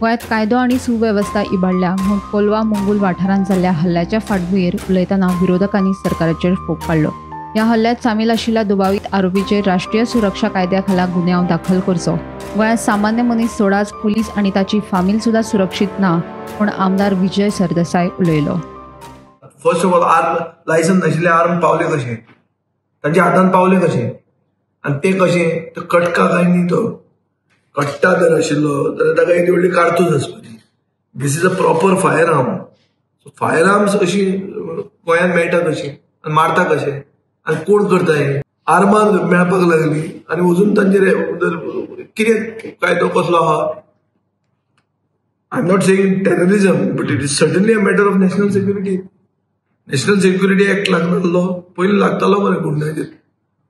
गोंयांत कायदो आनी सुवेवस्था इबाडल्या म्हूण कोलवा मंगूल वाठारांत जाल्ल्या हल्ल्याच्या फाटभुंयेर उलयतना विरोधकांनी सरकाराचेर फोग काडलो। ह्या हल्ल्यात सामील आशिल्ल्या दुबावीत आरोपीचेर राष्ट्रीय सुरक्षा कायद्या खाला गुन्यांव दाखल करचो। गोंयांत सामान्य मनीस सोडाच पुलीस आनी ताची फामील सुद्धा सुरक्षीत ना म्हूण आमदार विजय सरदेसाय उलयलो। फर्स्ट ऑफ ऑल लायसन्स नाशिल्ले आर्म पावले कशे, तांच्या हातान पावले कशे आनी ते कशे ते कटका काय न्ही, तो कट्टा जर आशिल्लो जाल्यार ताका एक व्हडली कारतूस आसपाची। This is a proper firearm. So firearms अशी गोंयांत मेळटा कशी आनी मारता कशे आनी कोण करता हे आर्मां मेळपाक लागली आनी अजून तांचेर कितें कायदो कसलो आहा। I am not saying terrorism but it is certainly a matter of national security. National security act लागनासलो पयलीं लागतालो मरे गुंडागेर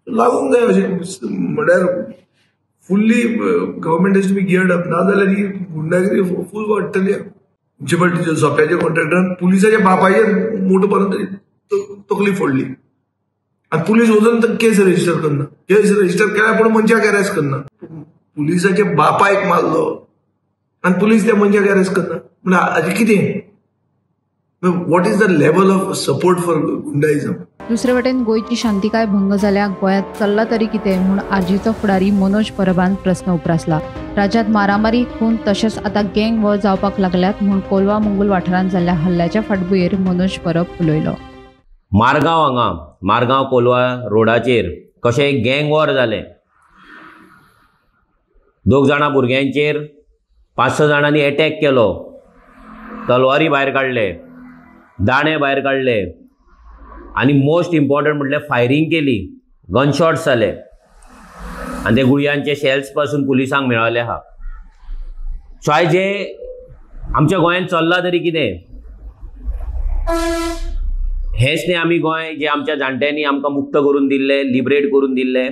लागूंक जाय अशें म्हळ्यार fully government has to be geared up, ना जाल्यार ही गुंडागिरी फूल वाडटली। म्युन्सिपालिटीच्या सोप्याच्या कॉन्ट्रॅक्टरान पुलिसाच्या बापाचेर मोठो पर्यंत तकली फोडली आनी पुलीस अजून केस रजिस्टर करना। केस रजिस्टर केल्या पूण मनशाक अरेस्ट करना। पुलिसाच्या बापायक मारलो आनी पुलीस त्या मनशाक अरेस्ट करना म्हणजे हाजें कितें? What is the level of support for goondaism? दुसरे वटेन गोंयची शांतिकाय भंग जाल्या गोंयांत चल्ला तरी कितें म्हूण आरजीचो फुडारी मनोज परबान प्रस्न उपरासला। राज्यांत मारामारी खून तशेंच आतां गँग वॉर जावपाक लागल्यात म्हूण कोलवा मंगूल वाठारांत जाल्ल्या हल्ल्याच्या फाटभुंयेर मनोज परब उलयलो। मारगांव कोलवा रोडाचेर कशें एक गँग वॉर जालें। 2 जाणां भुरग्यांचेर 5-6 जाणांनी अटॅक केलो, तलवारी भायर काडले, दाणे भायर काडले आनी मोस्ट इम्पॉर्टंट म्हटल्यार फायरिंग केली, गनशॉट्स जाले आनी ते गुळयांचे शेल्स पासून पुलिसांक मेळले आहा। सो आयज जे आमच्या गोंयांत चल्ला तरी कितें हेच न्ही आमी गोंय जे आमच्या जाणट्यांनी आमकां मुक्त करून दिल्ले, लिबरेट करून दिल्ले।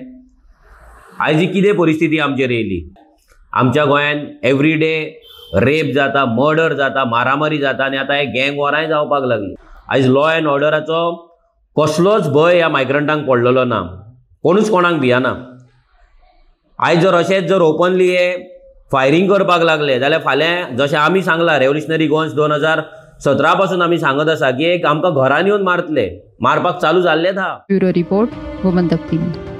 आयज ही कितें परिस्थिती आमचेर येयली? आमच्या गोंयांत एवरी डे रेप जाता, मर्डर जाता, मारामारी जाता आनी आतां हे गँग वॉराय जावपाक लागली। आयज लॉ एंड ऑर्डराचो कसलोच भंय ह्या मायग्रंटांक पडलेलो ना, कोणूच कोणाक भियाना। आयज जर अशेंच जर ओपनली हे फायरिंग करपाक लागले जाल्यार फाल्यां जशें आमी सांगला रेव्होल्युशनरी गोवन्स 2017 पासून आमी सांगत आसा की एक आमकां घरान येवन मारतले, मारपाक चालू जाल्लेत आहा। Bureau report Gomantak TV.